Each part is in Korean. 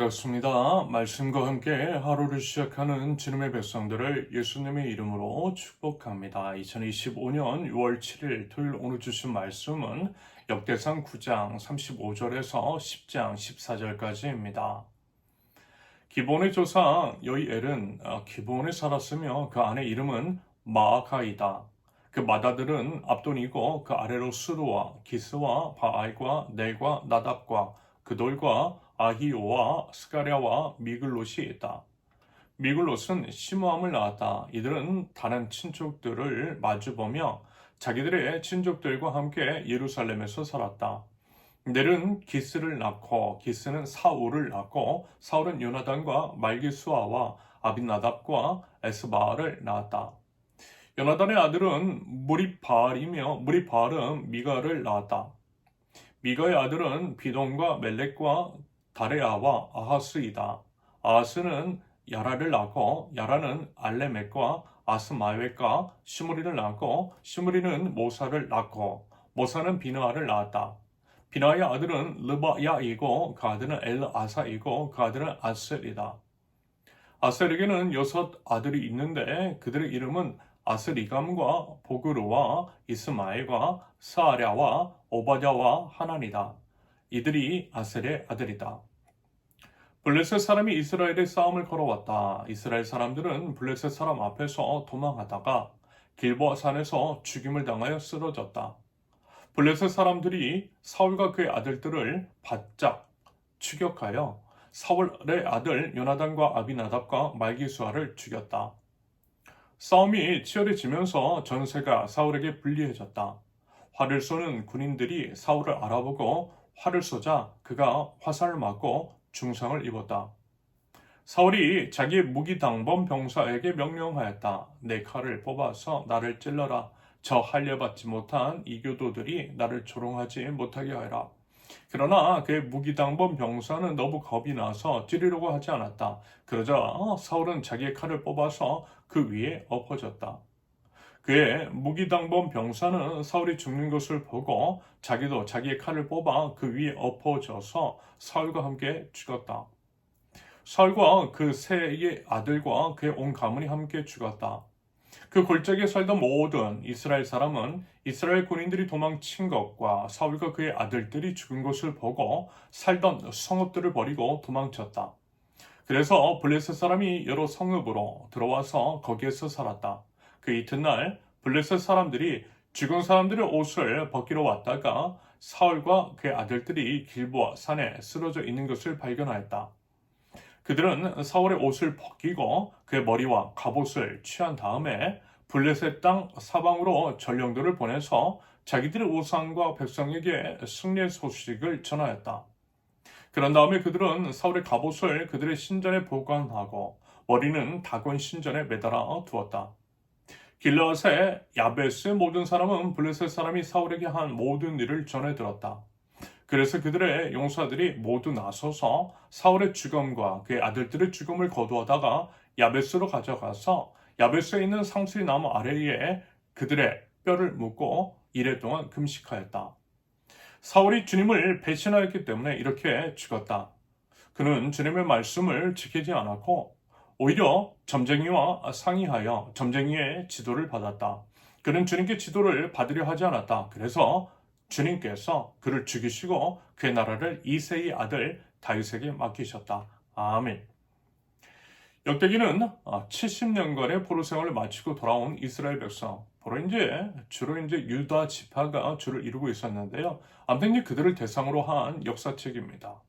반갑습니다. 말씀과 함께 하루를 시작하는 주님의 백성들을 예수님의 이름으로 축복합니다. 2025년 6월 7일 토요일 오늘 주신 말씀은 역대상 9장 35절에서 10장 14절까지입니다. 기본의 조상 여이엘은 기본에 살았으며 그 아내 이름은 마아카이다. 그 맏아들은 압돈이고 그 아래로 수르와 기스와 바알과 넬과 나답과 그돌과 아히오와 스가랴와 미글롯이 있다. 미글롯은 시므함을 낳았다. 이들은 다른 친족들을 마주보며 자기들의 친족들과 함께 예루살렘에서 살았다. 넬은 기스를 낳고 기스는 사울을 낳고 사울은 요나단과 말기수아와 아빈나답과 에스바알을 낳았다. 요나단의 아들은 무리바알이며 무리바알은 미가를 낳았다. 미가의 아들은 비돈과 멜렉과 다레아와 아하스이다. 아하스는 야라를 낳고 야라는 알레멕과 아스마웻과 시므리를 낳고 시므리는 모사를 낳고 모사는 비느아를 낳았다. 비나의 아들은 르바야이고 그 아들은 엘아사이고 그 아들은 아셀이다. 아셀에게는 6 아들이 있는데 그들의 이름은 아스리감과 보그르와 이스마엘과 스아랴와 오바댜와 하난이다. 이들이 아셀의 아들이다. 블레셋 사람이 이스라엘의 싸움을 걸어왔다. 이스라엘 사람들은 블레셋 사람 앞에서 도망하다가 길보아 산에서 죽임을 당하여 쓰러졌다. 블레셋 사람들이 사울과 그의 아들들을 바짝 추격하여 사울의 아들 요나단과 아비나답과 말기수아를 죽였다. 싸움이 치열해지면서 전세가 사울에게 불리해졌다. 활을 쏘는 군인들이 사울을 알아보고 활을 쏘자 그가 화살을 맞고 중상을 입었다. 사울이 자기의 무기당번 병사에게 명령하였다. 내 칼을 뽑아서 나를 찔러라. 저 할례받지 못한 이교도들이 나를 조롱하지 못하게 하라. 그러나 그의 무기당번 병사는 너무 겁이 나서 찌르려고 하지 않았다. 그러자 사울은 자기의 칼을 뽑아서 그 위에 엎어졌다. 그의 무기당번 병사는 사울이 죽는 것을 보고 자기도 자기의 칼을 뽑아 그 위에 엎어져서 사울과 함께 죽었다. 사울과 그 세 아들과 그의 온 가문이 함께 죽었다. 그 골짜기에 살던 모든 이스라엘 사람은 이스라엘 군인들이 도망친 것과 사울과 그의 아들들이 죽은 것을 보고 살던 성읍들을 버리고 도망쳤다. 그래서 블레셋 사람이 여러 성읍으로 들어와서 거기에서 살았다. 그 이튿날 블레셋 사람들이 죽은 사람들의 옷을 벗기러 왔다가 사울과 그의 아들들이 길보아 산에 쓰러져 있는 것을 발견하였다. 그들은 사울의 옷을 벗기고 그의 머리와 갑옷을 취한 다음에 블레셋 땅 사방으로 전령들을 보내서 자기들의 우상과 백성에게 승리의 소식을 전하였다. 그런 다음에 그들은 사울의 갑옷을 그들의 신전에 보관하고 머리는 다곤 신전에 매달아 두었다. 길르앗의 야베스의 모든 사람은 블레셋 사람이 사울에게 한 모든 일을 전해 들었다. 그래서 그들의 용사들이 모두 나서서 사울의 죽음과 그의 아들들의 죽음을 거두어다가 야베스로 가져가서 야베스에 있는 상수리 나무 아래에 그들의 뼈를 묻고 이래 동안 금식하였다. 사울이 주님을 배신하였기 때문에 이렇게 죽었다. 그는 주님의 말씀을 지키지 않았고 오히려 점쟁이와 상의하여 점쟁이의 지도를 받았다. 그는 주님께 지도를 받으려 하지 않았다. 그래서 주님께서 그를 죽이시고 그의 나라를 이새의 아들 다윗에게 맡기셨다. 아멘. 역대기는 70년간의 포로 생활을 마치고 돌아온 이스라엘 백성, 주로 유다 지파가 주를 이루고 있었는데요. 아무튼 그들을 대상으로 한 역사책입니다.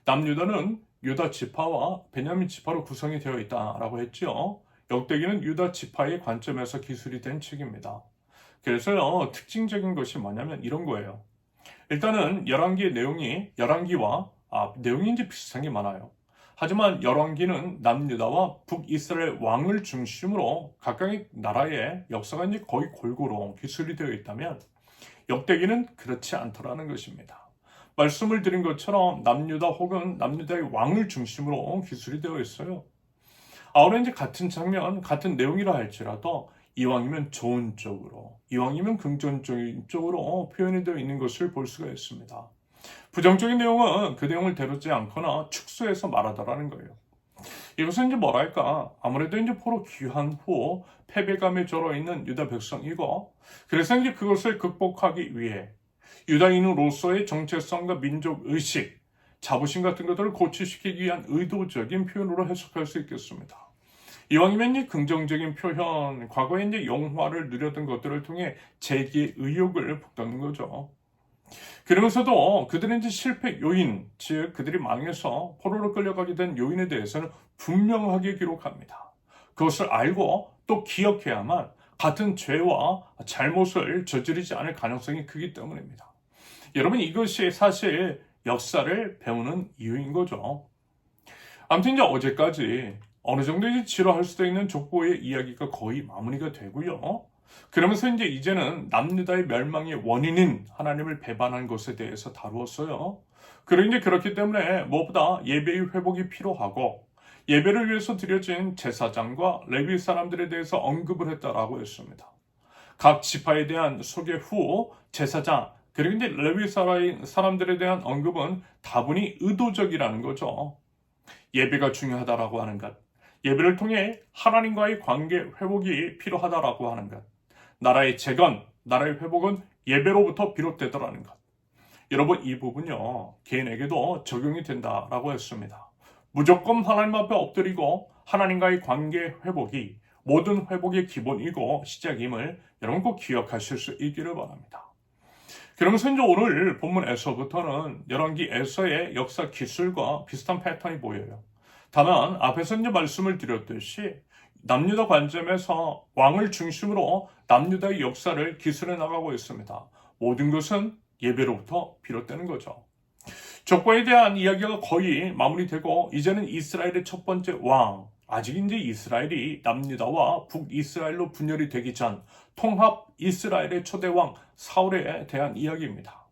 남유다는 유다 지파와 베냐민 지파로 구성이 되어 있다라고 했죠. 역대기는 유다 지파의 관점에서 기술이 된 책입니다. 그래서요, 특징적인 것이 뭐냐면 이런 거예요. 일단은 열왕기의 열왕기와 내용이 이제 비슷한 게 많아요. 하지만 열왕기는 남유다와 북이스라엘 왕을 중심으로 각각의 나라의 역사가 이제 거의 골고루 기술이 되어 있다면 역대기는 그렇지 않더라는 것입니다. 말씀을 드린 것처럼 남유다 혹은 남유다의 왕을 중심으로 기술이 되어 있어요. 아울러 이제 같은 장면, 같은 내용이라 할지라도 이왕이면 좋은 쪽으로, 이왕이면 긍정적인 쪽으로 표현이 되어 있는 것을 볼 수가 있습니다. 부정적인 내용은 그 내용을 다루지 않거나 축소해서 말하더라는 거예요. 이것은 이제 뭐랄까, 아무래도 이제 포로 귀환 후 패배감에 절어 있는 유다 백성이고, 그래서 이제 그것을 극복하기 위해 유다인으로서의 정체성과 민족 의식, 자부심 같은 것들을 고취시키기 위한 의도적인 표현으로 해석할 수 있겠습니다. 이왕이면 이 긍정적인 표현, 과거에 이제 영화를 누렸던 것들을 통해 재기의 의욕을 북돋는 거죠. 그러면서도 그들의 이제 실패 요인, 즉 그들이 망해서 포로로 끌려가게 된 요인에 대해서는 분명하게 기록합니다. 그것을 알고 또 기억해야만 같은 죄와 잘못을 저지르지 않을 가능성이 크기 때문입니다. 여러분, 이것이 사실 역사를 배우는 이유인 거죠. 아무튼 이제 어제까지 어느 정도 이제 지루할 수도 있는 족보의 이야기가 거의 마무리가 되고요. 그러면서 이제는 남유다의 멸망의 원인인 하나님을 배반한 것에 대해서 다루었어요. 그리고 이제 그렇기 때문에 무엇보다 예배의 회복이 필요하고, 예배를 위해서 드려진 제사장과 레위 사람들에 대해서 언급을 했다라고 했습니다. 각 지파에 대한 소개 후 제사장 그리고 이제 레위 사람들에 대한 언급은 다분히 의도적이라는 거죠. 예배가 중요하다라고 하는 것, 예배를 통해 하나님과의 관계 회복이 필요하다라고 하는 것, 나라의 재건, 나라의 회복은 예배로부터 비롯되더라는 것. 여러분, 이 부분요, 개인에게도 적용이 된다라고 했습니다. 무조건 하나님 앞에 엎드리고 하나님과의 관계 회복이 모든 회복의 기본이고 시작임을 여러분 꼭 기억하실 수 있기를 바랍니다. 그러면서 이제 오늘 본문에서부터는 열왕기에서의 역사 기술과 비슷한 패턴이 보여요. 다만 앞에서 이제 말씀을 드렸듯이 남유다 관점에서 왕을 중심으로 남유다의 역사를 기술해 나가고 있습니다. 모든 것은 예배로부터 비롯되는 거죠. 족보에 대한 이야기가 거의 마무리되고 이제는 이스라엘의 첫 번째 왕, 아직 이제 이스라엘이 남유다와 북이스라엘로 분열이 되기 전 통합 이스라엘의 초대 왕 사울에 대한 이야기입니다.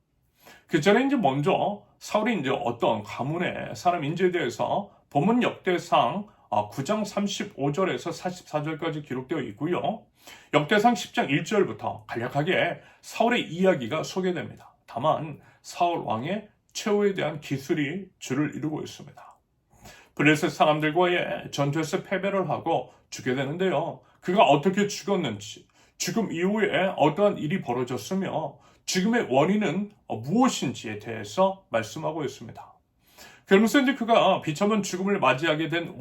그 전에 이제 먼저 사울이 이제 어떤 가문의 사람인지에 대해서 본문 역대상 9장 35절에서 44절까지 기록되어 있고요. 역대상 10장 1절부터 간략하게 사울의 이야기가 소개됩니다. 다만 사울 왕의 최후에 대한 기술이 주를 이루고 있습니다. 블레셋 사람들과의 전투에서 패배를 하고 죽게 되는데요. 그가 어떻게 죽었는지, 죽음 이후에 어떠한 일이 벌어졌으며 죽음의 원인은 무엇인지에 대해서 말씀하고 있습니다. 그러면서 이제 그가 비참한 죽음을 맞이하게 된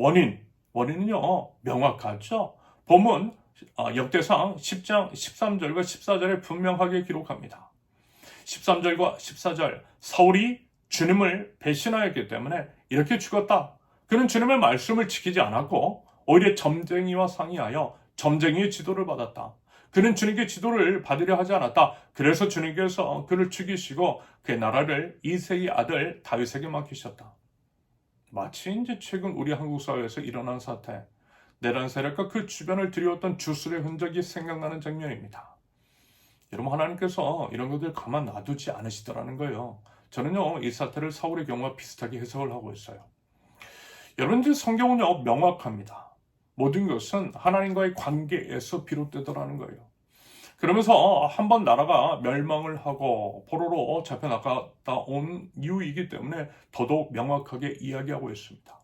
원인은요, 명확하죠. 본문 역대상 10장 13절과 14절에 분명하게 기록합니다. 13절과 14절, 사울이 주님을 배신하였기 때문에 이렇게 죽었다. 그는 주님의 말씀을 지키지 않았고 오히려 점쟁이와 상의하여 점쟁이의 지도를 받았다. 그는 주님께 지도를 받으려 하지 않았다. 그래서 주님께서 그를 죽이시고 그의 나라를 이새의 아들 다윗에게 맡기셨다. 마치 이제 최근 우리 한국 사회에서 일어난 사태, 내란 세력과 그 주변을 들이웠던 주술의 흔적이 생각나는 장면입니다. 여러분, 하나님께서 이런 것들 가만 놔두지 않으시더라는 거예요. 저는요, 이 사태를 사울의 경우와 비슷하게 해석을 하고 있어요. 여러분들, 성경은요, 명확합니다. 모든 것은 하나님과의 관계에서 비롯되더라는 거예요. 그러면서 한번 나라가 멸망을 하고 포로로 잡혀나갔다 온 이유이기 때문에 더더욱 명확하게 이야기하고 있습니다.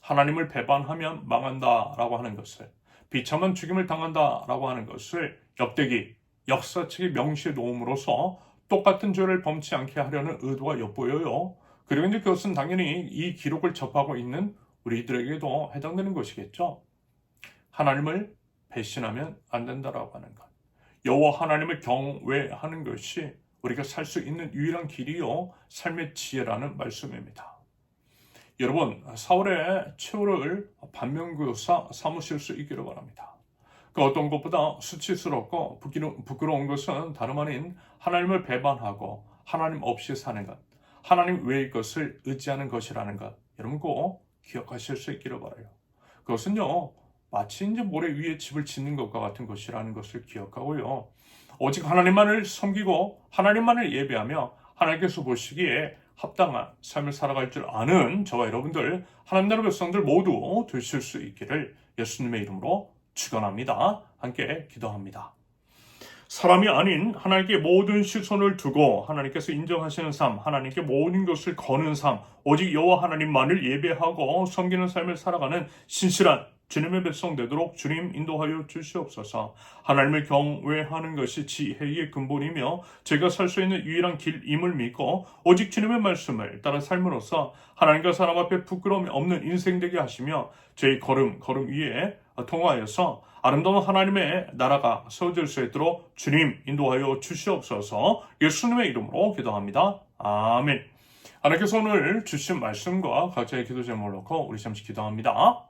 하나님을 배반하면 망한다라고 하는 것을, 비참한 죽임을 당한다라고 하는 것을 역대기, 역사책에 명시해 놓음으로써 똑같은 죄를 범치 않게 하려는 의도가 엿보여요. 그리고 이제 그것은 당연히 이 기록을 접하고 있는 우리들에게도 해당되는 것이겠죠. 하나님을 배신하면 안 된다라고 하는 것. 여호와 하나님을 경외하는 것이 우리가 살 수 있는 유일한 길이요, 삶의 지혜라는 말씀입니다. 여러분, 사울의 최후를 반면교사 삼으실 수 있기를 바랍니다. 그 어떤 것보다 수치스럽고 부끄러운 것은 다름 아닌 하나님을 배반하고 하나님 없이 사는 것, 하나님 외의 것을 의지하는 것이라는 것, 여러분 꼭 기억하실 수 있기를 바라요. 그것은요, 마치 이제 모래 위에 집을 짓는 것과 같은 것이라는 것을 기억하고요. 오직 하나님만을 섬기고 하나님만을 예배하며 하나님께서 보시기에 합당한 삶을 살아갈 줄 아는 저와 여러분들, 하나님 나라 백성들 모두 되실 수 있기를 예수님의 이름으로 축원합니다. 함께 기도합니다. 사람이 아닌 하나님께 모든 시선을 두고 하나님께서 인정하시는 삶, 하나님께 모든 것을 거는 삶, 오직 여호와 하나님만을 예배하고 섬기는 삶을 살아가는 신실한 주님의 백성 되도록 주님 인도하여 주시옵소서. 하나님을 경외하는 것이 지혜의 근본이며 제가 살 수 있는 유일한 길임을 믿고 오직 주님의 말씀을 따라 삶으로써 하나님과 사람 앞에 부끄러움이 없는 인생 되게 하시며 저희 걸음 위에 통하여서 아름다운 하나님의 나라가 세워질 수 있도록 주님 인도하여 주시옵소서. 예수님의 이름으로 기도합니다. 아멘. 하나님께서 오늘 주신 말씀과 각자의 기도 제목을 놓고 우리 잠시 기도합니다.